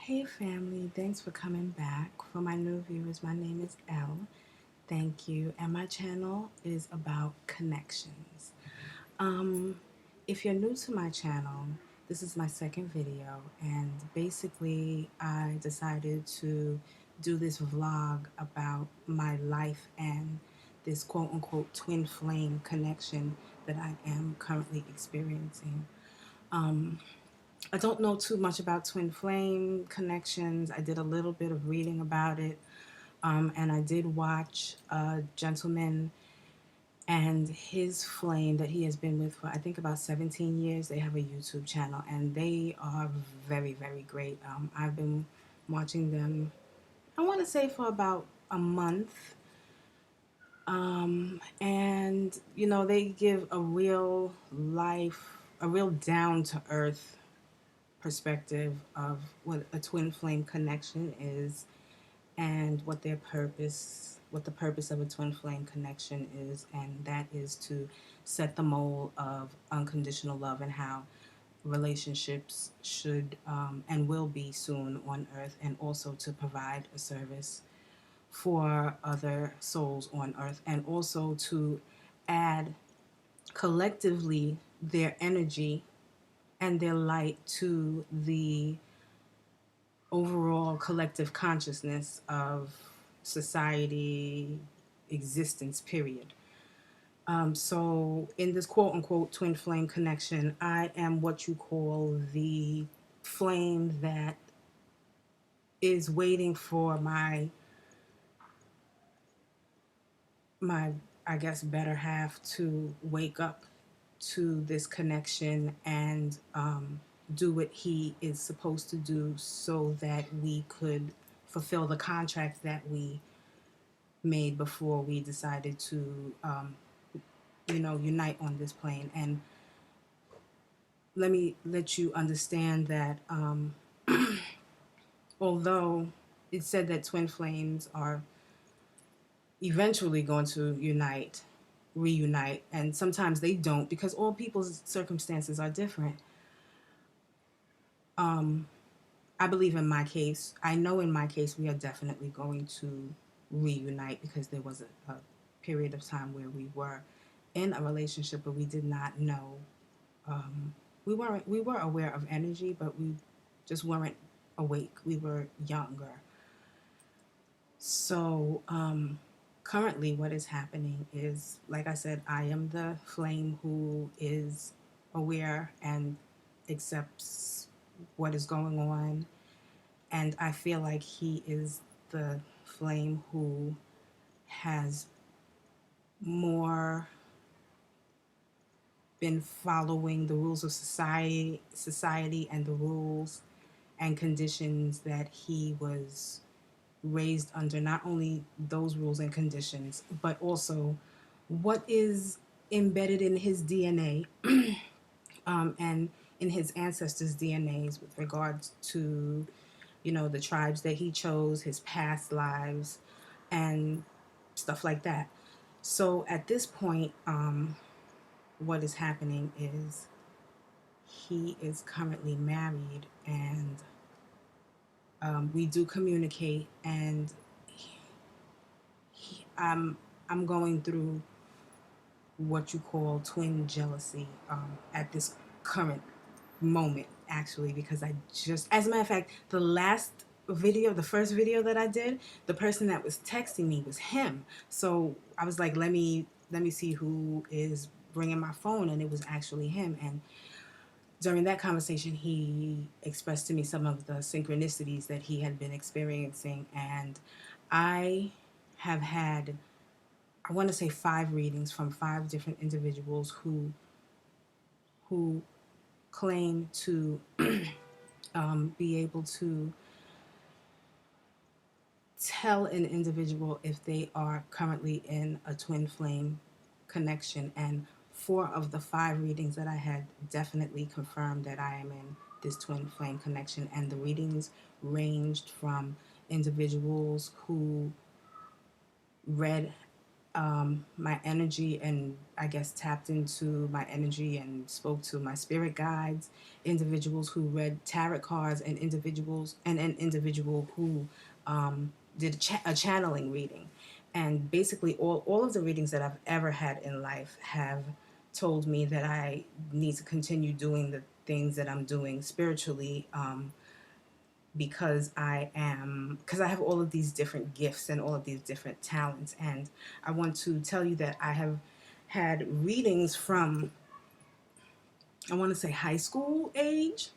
Hey family, thanks for coming back. For my new viewers, my name is Elle. Thank you. And my channel is about connections. Um, if you're new to my channel, this is my second video, and basically I decided to do this vlog about my life and this quote-unquote twin flame connection that I am currently experiencing. I don't know too much about twin flame connections. I did a little bit of reading about it, and I did watch a gentleman and his flame that he has been with for I think about 17 years. They have a YouTube channel, and they are very, very great. I've been watching them, I want to say, for about a month. And you know, they give a real life, a real down to earth perspective of what a twin flame connection is and what the purpose of a twin flame connection is, and that is to set the mold of unconditional love and how relationships should and will be soon on earth, and also to provide a service for other souls on earth, and also to add collectively their energy and their light to the overall collective consciousness of society existence, period. So in this quote unquote twin flame connection, I am what you call the flame that is waiting for my I guess better half to wake up to this connection and do what he is supposed to do so that we could fulfill the contract that we made before we decided to unite on this plane. And let me let you understand that although it said that twin flames are eventually going to reunite, and sometimes they don't because all people's circumstances are different. I believe in my case, I know in my case, we are definitely going to reunite because there was a period of time where we were in a relationship, but we did not know. We were aware of energy, but we just weren't awake. We were younger. So currently what is happening is, like I said, I am the flame who is aware and accepts what is going on, and I feel like he is the flame who has more been following the rules of society and the rules and conditions that he was raised under. Not only those rules and conditions, but also what is embedded in his DNA and in his ancestors' DNAs with regards to, you know, the tribes that he chose, his past lives, and stuff like that. So at this point, what is happening is he is currently married, and we do communicate, and I'm going through what you call twin jealousy at this current moment, actually, because I just, as a matter of fact, the first video that I did, the person that was texting me was him. So I was like, let me see who is bringing my phone, and it was actually him. And during that conversation, he expressed to me some of the synchronicities that he had been experiencing, and I have had, I want to say, 5 readings from 5 different individuals who claim to be able to tell an individual if they are currently in a twin flame connection. And 4 of the 5 readings that I had definitely confirmed that I am in this twin flame connection. And the readings ranged from individuals who read my energy, and I guess tapped into my energy and spoke to my spirit guides, individuals who read tarot cards, and individuals and an individual who did a channeling reading. And basically all of the readings that I've ever had in life have told me that I need to continue doing the things that I'm doing spiritually, because I have all of these different gifts and all of these different talents. And I want to tell you that I have had readings from, I want to say, high school age.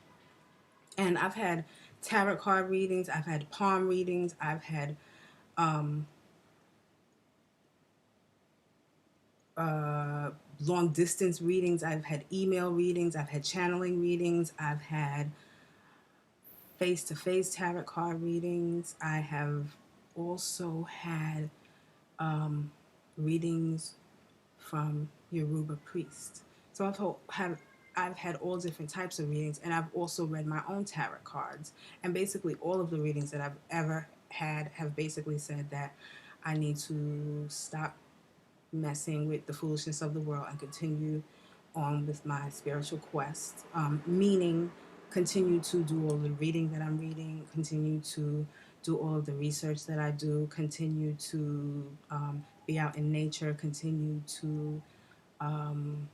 And I've had tarot card readings, I've had palm readings, I've had um, uh, long distance readings, I've had email readings, I've had channeling readings, I've had face to face tarot card readings. I have also had readings from Yoruba priests. So I've had all different types of readings, and I've also read my own tarot cards. And basically, all of the readings that I've ever had have basically said that I need to stop messing with the foolishness of the world and continue on with my spiritual quest. Meaning, continue to do all the reading that I'm reading, continue to do all of the research that I do, continue to be out in nature, um,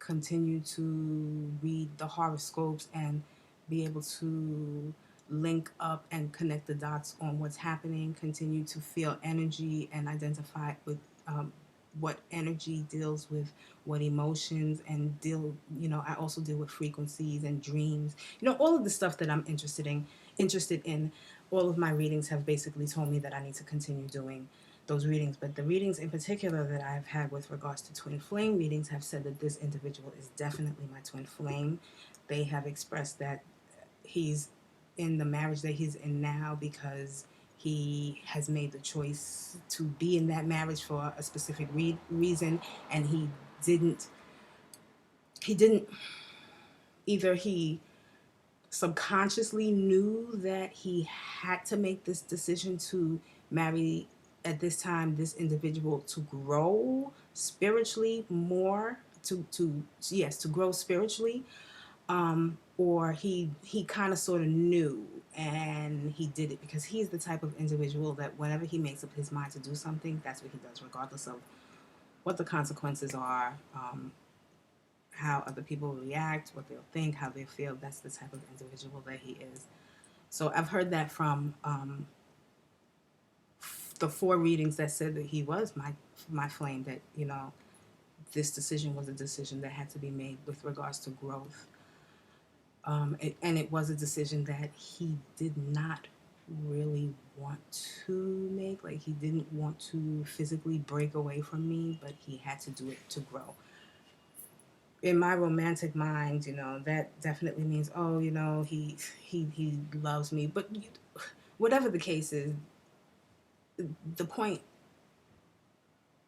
continue to read the horoscopes and be able to link up and connect the dots on what's happening, continue to feel energy and identify with what energy deals with what emotions, and I also deal with frequencies and dreams, all of the stuff that I'm interested in. All of my readings have basically told me that I need to continue doing those readings. But the readings in particular that I've had with regards to twin flame readings have said that this individual is definitely my twin flame. They have expressed that he's in the marriage that he's in now because he has made the choice to be in that marriage for a specific reason, and didn't he didn't either he subconsciously knew that he had to make this decision to marry at this time this individual to grow spiritually more, to yes, to grow spiritually, or he kind of sort of knew and he did it because he's the type of individual that whenever he makes up his mind to do something, that's what he does, regardless of what the consequences are, how other people react, what they'll think, how they feel. That's the type of individual that he is. So I've heard that from the four readings that said that he was my flame. That this decision was a decision that had to be made with regards to growth, and it was a decision that he did not really want to make. Like, he didn't want to physically break away from me, but he had to do it to grow. In my romantic mind, that definitely means, oh, he loves me. But whatever the case is, the point,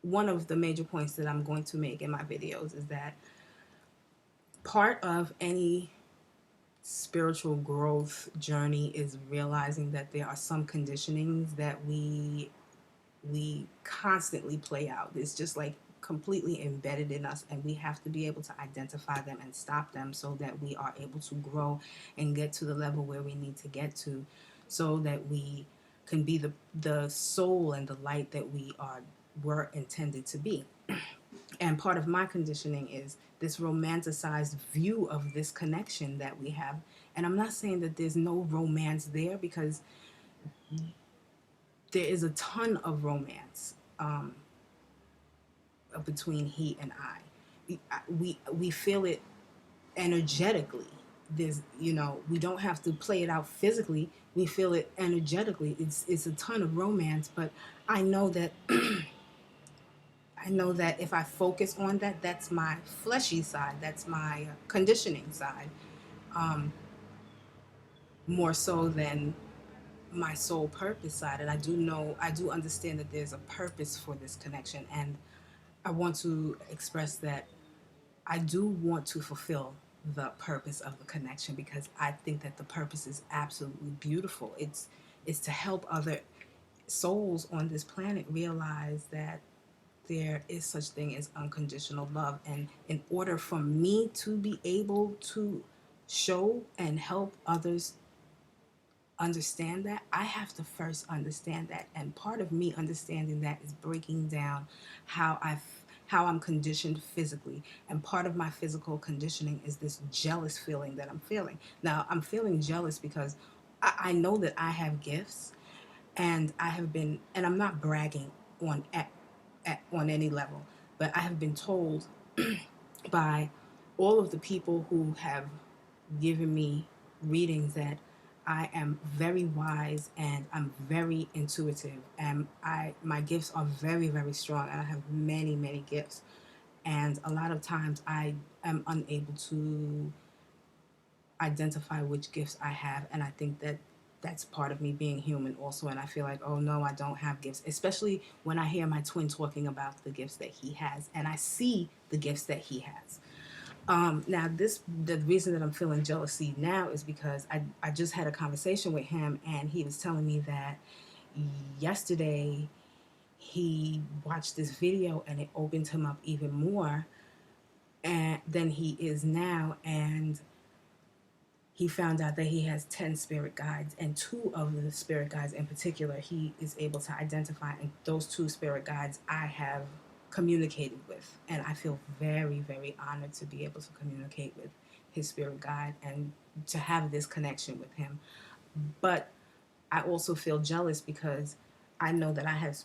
one of the major points that I'm going to make in my videos is that part of any spiritual growth journey is realizing that there are some conditionings that we constantly play out. It's just like completely embedded in us, and we have to be able to identify them and stop them so that we are able to grow and get to the level where we need to get to, so that we can be the soul and the light that were intended to be. And part of my conditioning is this romanticized view of this connection that we have. And I'm not saying that there's no romance there, because there is a ton of romance between he and I. We feel it energetically. We don't have to play it out physically. We feel it energetically. It's a ton of romance, but I know that I know that if I focus on that, that's my fleshy side. That's my conditioning side, more so than my soul purpose side. And I do understand that there's a purpose for this connection. And I want to express that I do want to fulfill the purpose of the connection, because I think that the purpose is absolutely beautiful. It's to help other souls on this planet realize that there is such thing as unconditional love, and in order for me to be able to show and help others understand that, I have to first understand that. And part of me understanding that is breaking down how how I'm conditioned physically. And part of my physical conditioning is this jealous feeling that I'm feeling. Now, I'm feeling jealous because I know that I have gifts, and I have been, and I'm not bragging on on any level, but I have been told by all of the people who have given me readings that I am very wise and I'm very intuitive, and my gifts are very, very strong, and I have many, many gifts. And a lot of times I am unable to identify which gifts I have, and I think that that's part of me being human also. And I feel like, oh no, I don't have gifts, especially when I hear my twin talking about the gifts that he has, and I see the gifts that he has. Now, the reason that I'm feeling jealousy now is because I just had a conversation with him, and he was telling me that yesterday he watched this video and it opened him up even more than he is now. And he found out that he has 10 spirit guides, and two of the spirit guides in particular he is able to identify, and those two spirit guides I have communicated with, and I feel very, very honored to be able to communicate with his spirit guide and to have this connection with him. But I also feel jealous because I know that I have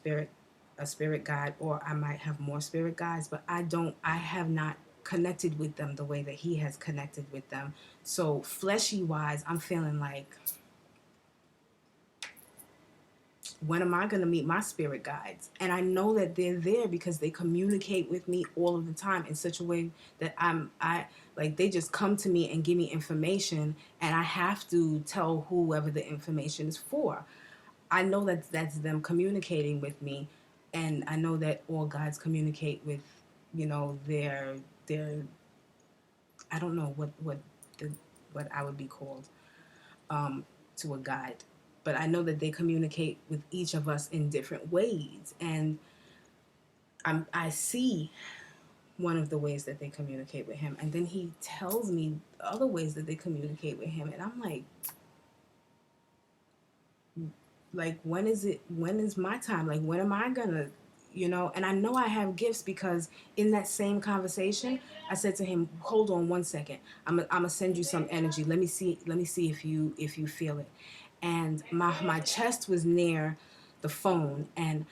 a spirit guide, or I might have more spirit guides, but I have not connected with them the way that he has connected with them. So fleshy wise, I'm feeling like, when am I going to meet my spirit guides? And I know that they're there because they communicate with me all of the time in such a way that I like, they just come to me and give me information, and I have to tell whoever the information is for. I know that that's them communicating with me, and I know that all guides communicate with, their I don't know the what I would be called to a guide, but I know that they communicate with each of us in different ways, and I see one of the ways that they communicate with him, and then he tells me other ways that they communicate with him, and I'm like, when is my time? Like, when am I gonna, and I know I have gifts because in that same conversation I said to him, hold on one second, I'm gonna send you some energy, let me see if you feel it. And my chest was near the phone, and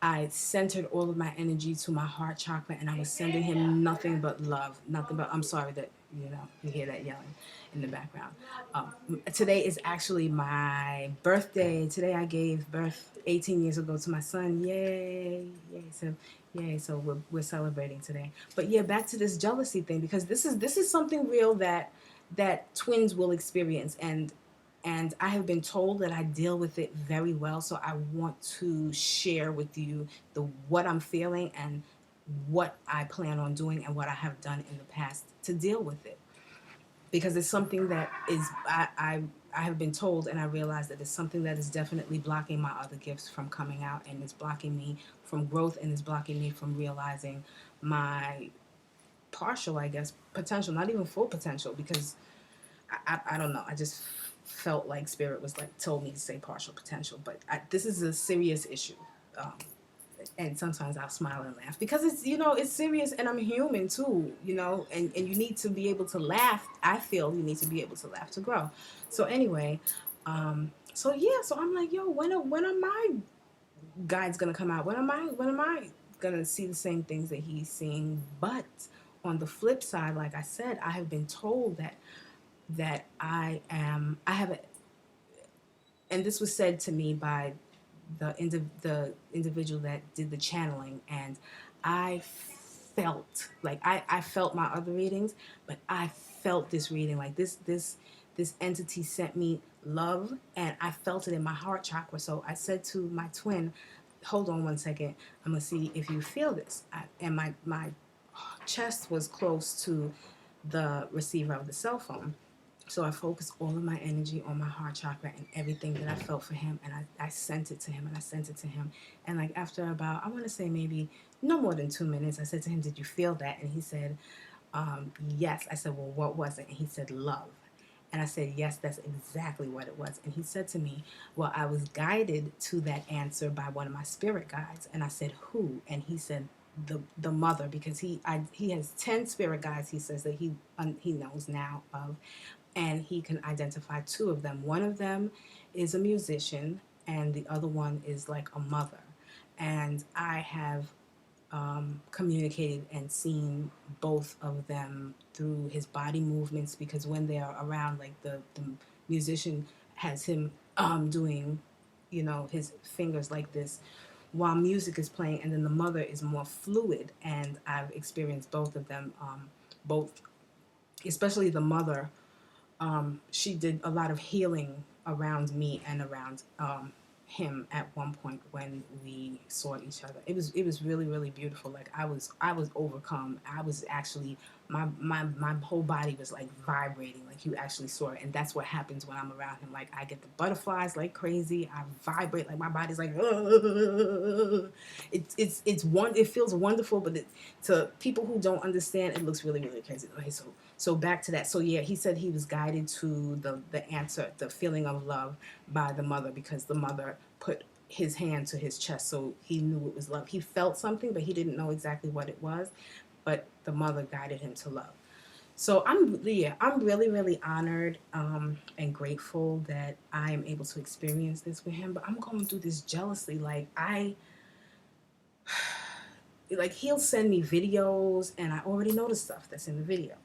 I centered all of my energy to my heart chakra, and I was sending him nothing but love, nothing but, I'm sorry that, you hear that yelling in the background. Today is actually my birthday. Today I gave birth 18 years ago to my son. Yay, yay. So, yay. So we're celebrating today. But yeah, back to this jealousy thing, because this is something real that twins will experience, and I have been told that I deal with it very well. So I want to share with you what I'm feeling and what I plan on doing and what I have done in the past to deal with it, because it's something that is I have been told, and I realize that it's something that is definitely blocking my other gifts from coming out, and it's blocking me from growth, and it's blocking me from realizing my partial, I guess, potential, not even full potential, because I don't know. I just felt like spirit was like told me to say partial potential, but this is a serious issue. Um, and sometimes I'll smile and laugh because it's serious, and I'm human too, and you need to be able to laugh. I feel you need to be able to laugh to grow. So anyway, so yeah, so I'm like, yo, when are my guides gonna come out? When am I gonna see the same things that he's seeing? But on the flip side, like I said, I have been told that I have a, and this was said to me by the individual that did the channeling, and I felt like I felt my other readings, but I felt this reading, like this entity sent me love, and I felt it in my heart chakra. So I said to my twin, hold on one second, I'm gonna see if you feel this. And my chest was close to the receiver of the cell phone. So I focused all of my energy on my heart chakra and everything that I felt for him. And I sent it to him and I sent it to him. And like after about, I want to say maybe no more than 2 minutes, I said to him, "Did you feel that?" And he said, "Yes." I said, "Well, what was it?" And he said, "Love." And I said, "Yes, that's exactly what it was." And he said to me, "Well, I was guided to that answer by one of my spirit guides." And I said, "Who?" And he said, the mother, because he has 10 spirit guides, he says, that he knows now of, and he can identify two of them. One of them is a musician, and the other one is like a mother. And I have communicated and seen both of them through his body movements, because when they're around, like the musician has him doing, his fingers like this while music is playing, and then the mother is more fluid. And I've experienced both of them, both, especially the mother. She did a lot of healing around me and around him at one point when we saw each other. It was really, really beautiful. Like I was overcome. I was actually, my whole body was like vibrating, like you actually saw it. And that's what happens when I'm around him. Like I get the butterflies like crazy. I vibrate, like my body's like it feels wonderful, but to people who don't understand, it looks really, really crazy. Okay, so back to that. So yeah, he said he was guided to the answer, the feeling of love, by the mother, because the mother put his hand to his chest, so he knew it was love. He felt something, but he didn't know exactly what it was. But the mother guided him to love. So I'm really, really honored and grateful that I am able to experience this with him. But I'm going through this jealously. Like he'll send me videos, and I already know the stuff that's in the videos.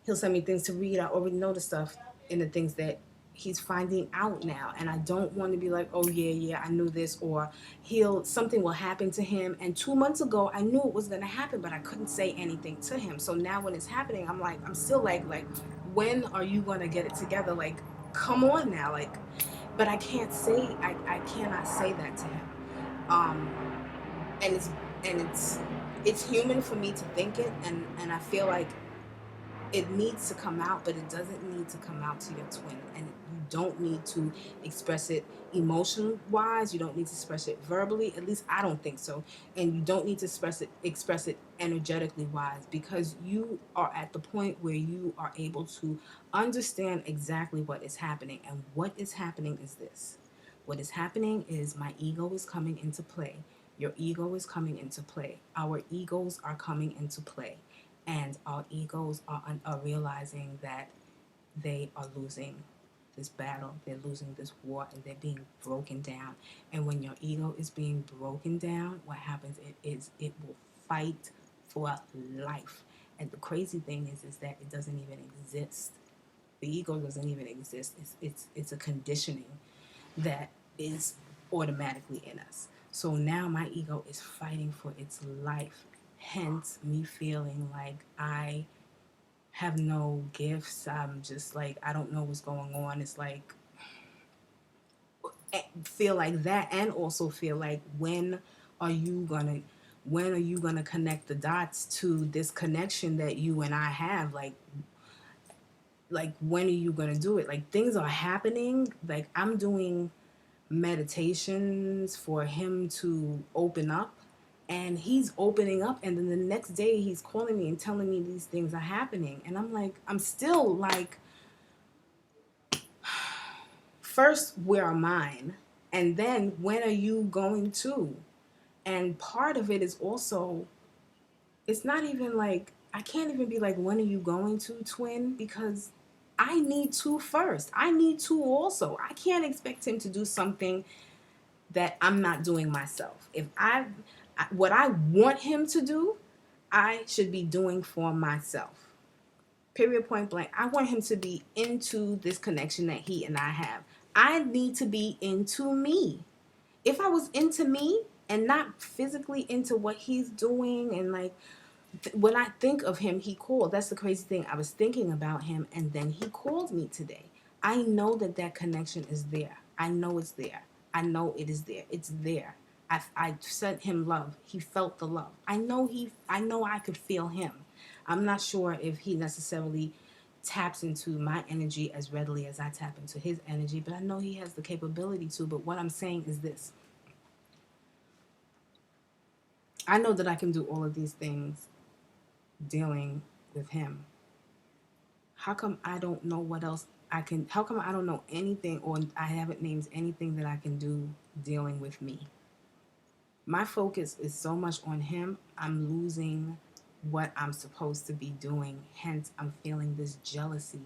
He'll send me things to read. I already know the stuff and the things that he's finding out now. And I don't want to be like, "Oh yeah, yeah, I knew this," or something will happen to him. And 2 months ago I knew it was gonna happen, but I couldn't say anything to him. So now when it's happening, I'm still like, when are you gonna get it together? Like, come on now, like, but I cannot say that to him. Um and it's human for me to think it, and I feel like it needs to come out, but it doesn't need to come out to your twin. And you don't need to express it emotion wise. You don't need to express it verbally. At least I don't think so. And you don't need to express it energetically wise, because you are at the point where you are able to understand exactly what is happening. And what is happening is this. What is happening is my ego is coming into play. Your ego is coming into play. Our egos are coming into play, and our egos are realizing that they are losing this battle, they're losing this war, and they're being broken down. And when your ego is being broken down, what happens is it will fight for life. And the crazy thing is that it doesn't even exist. The ego doesn't even exist. It's a conditioning that is automatically in us. So now my ego is fighting for its life. Hence me feeling like I have no gifts. I'm just like, I don't know what's going on. It's like, feel like that, and also feel like, are you gonna when are you gonna connect the dots to this connection that you and I have? Like when are you gonna do it? Like things are happening. Like I'm doing meditations for him to open up, and he's opening up, and then the next day he's calling me and telling me these things are happening, and I'm still like, first, where are mine? And then when are you going to? And part of it is also, it's not even like, I can't even be like, when are you going to, twin? Because I need to first. I need to also. I can't expect him to do something that I'm not doing myself. If what I want him to do, I should be doing for myself. Period, point blank. I want him to be into this connection that he and I have. I need to be into me. If I was into me and not physically into what he's doing, and like, when I think of him, he called. That's the crazy thing. I was thinking about him, and then he called me today. I know that connection is there. I know it's there. I know it is there. It's there. I sent him love. He felt the love. I know I could feel him. I'm not sure if he necessarily taps into my energy as readily as I tap into his energy, but I know he has the capability to. But what I'm saying is this: I know that I can do all of these things dealing with him. How come I don't know what else I can? How come I don't know anything, or I haven't named anything that I can do dealing with me? My focus is so much on him, I'm losing what I'm supposed to be doing. Hence, I'm feeling this jealousy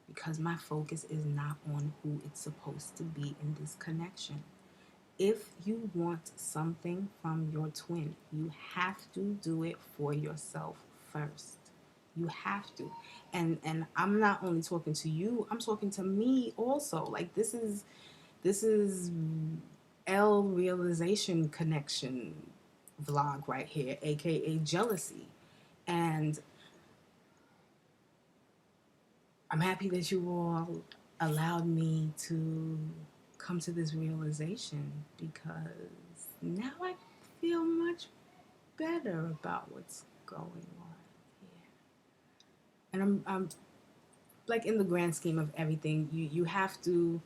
because my focus is not on who it's supposed to be in this connection. If you want something from your twin, you have to do it for yourself first. You have to. And I'm not only talking to you, I'm talking to me also. Like this is L realization connection vlog right here, aka jealousy. And I'm happy that you all allowed me to come to this realization because now I feel much better about what's going on here. And I'm like in the grand scheme of everything, you have to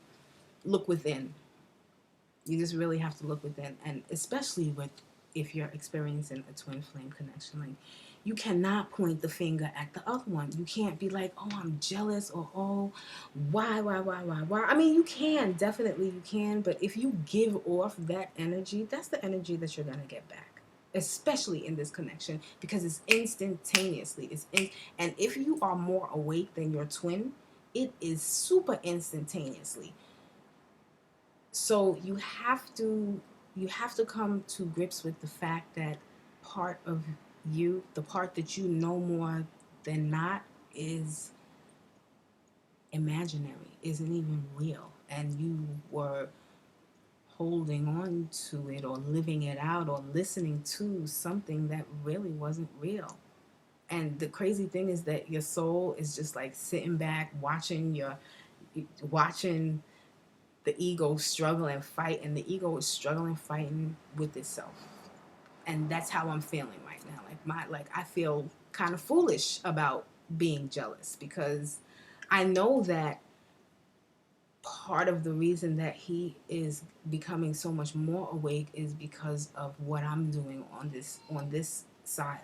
look within. You just really have to look within, and especially with if you're experiencing a twin flame connection, like you cannot point the finger at the other one. You can't be like, oh, I'm jealous, or oh, why. I mean, you can, definitely you can, but if you give off that energy, that's the energy that you're gonna get back, especially in this connection, because it's instantaneously. And if you are more awake than your twin, it is super instantaneously. So you have to come to grips with the fact that part of you, the part that you know more than not, is imaginary, isn't even real, and you were holding on to it or living it out or listening to something that really wasn't real. And the crazy thing is that your soul is just like sitting back watching the ego struggle and fight, and the ego is struggling, fighting with itself. And that's how I'm feeling right now. Like I feel kind of foolish about being jealous because I know that part of the reason that he is becoming so much more awake is because of what I'm doing on this side.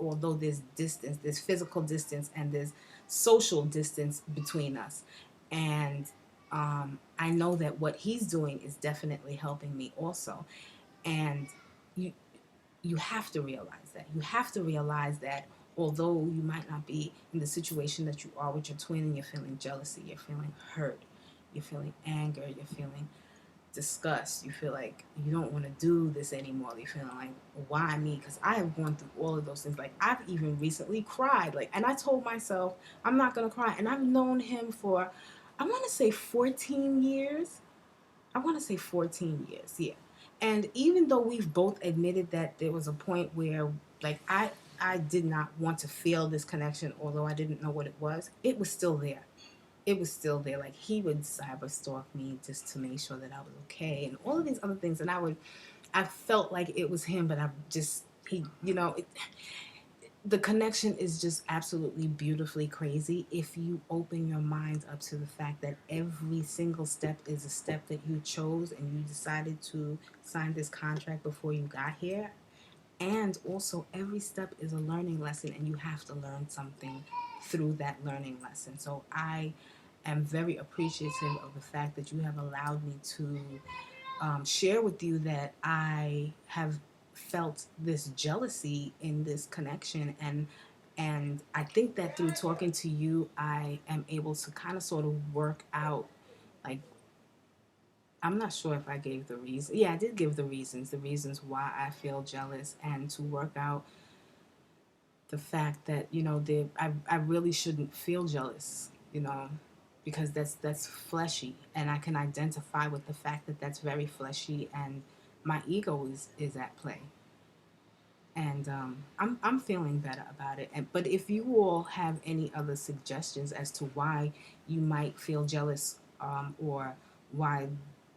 Although there's distance, there's physical distance, and there's social distance between us, and I know that what he's doing is definitely helping me also. And you you have to realize that. You have to realize that although you might not be in the situation that you are with your twin and you're feeling jealousy, you're feeling hurt, you're feeling anger, you're feeling disgust, you feel like you don't want to do this anymore, you're feeling like, why me? Because I have gone through all of those things. Like I've even recently cried, like, and I told myself I'm not gonna cry, and I've known him for, I want to say 14 years. I want to say 14 years, yeah. And even though we've both admitted that there was a point where, like, I did not want to feel this connection, although I didn't know what it was still there. It was still there. Like, he would cyber stalk me just to make sure that I was okay, and all of these other things. And I felt like it was him, but the connection is just absolutely beautifully crazy if you open your mind up to the fact that every single step is a step that you chose and you decided to sign this contract before you got here. And also, every step is a learning lesson, and you have to learn something through that learning lesson. So I am very appreciative of the fact that you have allowed me to share with you that I have felt this jealousy in this connection, and I think that through talking to you I am able to kind of sort of work out, like, I'm not sure if I gave the reason. Yeah, I did give the reasons why I feel jealous, and to work out the fact that I really shouldn't feel jealous, because that's fleshy, and I can identify with the fact that that's very fleshy, and my ego is at play. And I'm feeling better about it. But if you all have any other suggestions as to why you might feel jealous, or why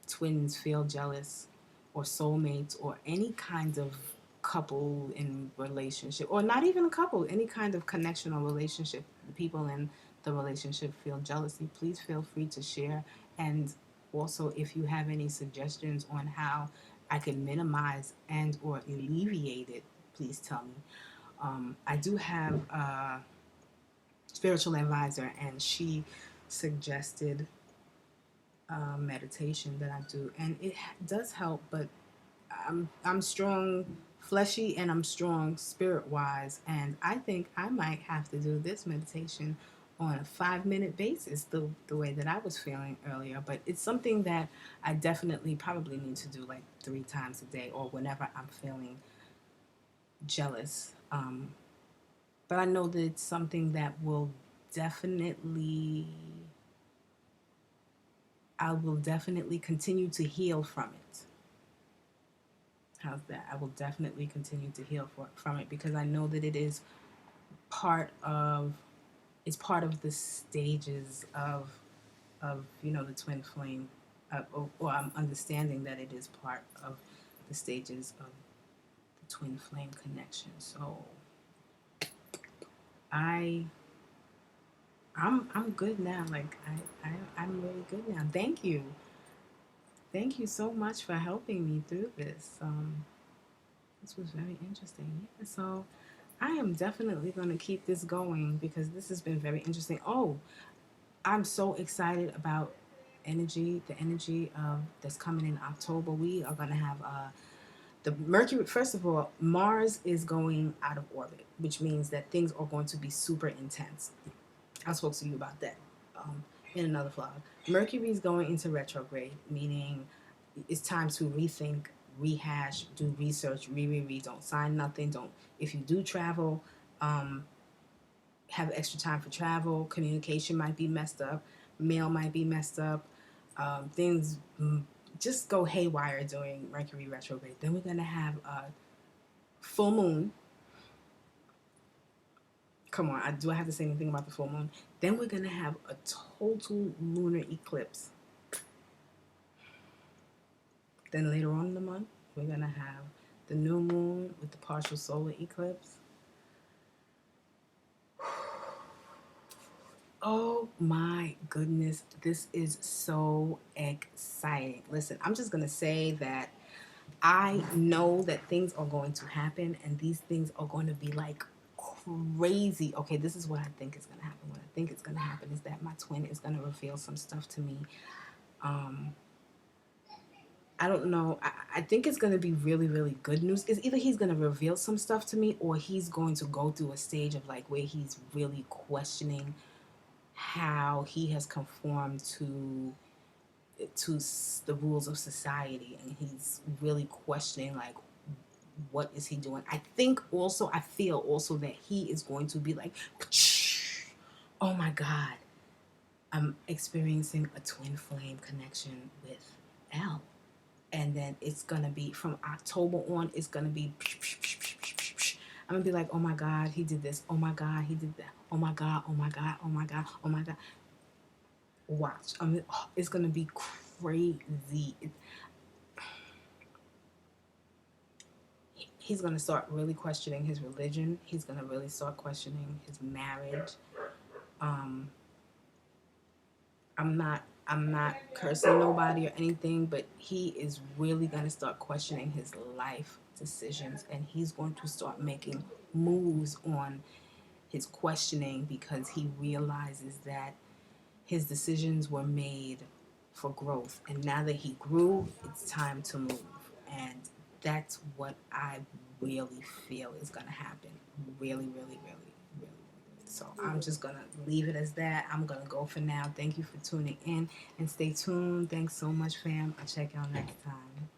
twins feel jealous, or soulmates, or any kind of couple in relationship, or not even a couple, any kind of connection or relationship, people in the relationship feel jealousy, please feel free to share. And also, if you have any suggestions on how I can minimize and or alleviate it, please tell me. I do have a spiritual advisor, and she suggested meditation that I do, and it does help. But I'm strong fleshy and I'm strong spirit wise, and I think I might have to do this meditation on a 5 minute basis, the way that I was feeling earlier. But it's something that I definitely probably need to do like 3 times a day or whenever I'm feeling jealous. But I know that it's something that will definitely, I will definitely continue to heal from it. How's that? I will definitely continue to heal from it, because I know that it is part of, it's part of the stages of the twin flame, or I'm understanding that it is part of the stages of the twin flame connection. So I I'm good now. Like I'm really good now. Thank you so much for helping me through this. This was very interesting. Yeah, so I am definitely going to keep this going because this has been very interesting. Oh, I'm so excited about the energy of that's coming in October. We are going to have the Mercury. First of all, Mars is going out of orbit, which means that things are going to be super intense. I spoke to you about that in another vlog. Mercury is going into retrograde, meaning it's time to rethink, rehash, do research, read. Don't sign nothing. Don't. If you do travel, um, have extra time for travel. Communication might be messed up. Mail might be messed up. Things just go haywire during Mercury retrograde. Then we're gonna have a full moon. Come on, do I have to say anything about the full moon? Then we're gonna have a total lunar eclipse. Then later on in the month, we're gonna have the new moon with the partial solar eclipse. Oh my goodness, this is so exciting. Listen, I'm just gonna say that I know that things are going to happen, and these things are going to be like crazy. Okay, this is what I think is going to happen. What I think is going to happen is that my twin is going to reveal some stuff to me. I don't know. I think it's going to be really, really good news. It's either he's going to reveal some stuff to me, or he's going to go through a stage of like where he's really questioning how he has conformed to the rules of society, and he's really questioning like what is he doing. I feel also that he is going to be like, oh my god, I'm experiencing a twin flame connection with L. And then it's gonna be from October on, it's gonna be I'm gonna be like, oh my god, he did this, oh my god, he did that, oh my god, oh my god, oh my god, oh my god. Watch. It's gonna be crazy. He's gonna start really questioning his religion. He's gonna really start questioning his marriage. Um, I'm not cursing nobody or anything, but he is really gonna start questioning his life decisions, and he's going to start making moves on his questioning because he realizes that his decisions were made for growth, and now that he grew, it's time to move. And that's what I really feel is going to happen. Really, really, really, really. So I'm just going to leave it as that. I'm going to go for now. Thank you for tuning in, and stay tuned. Thanks so much, fam. I'll check y'all next time.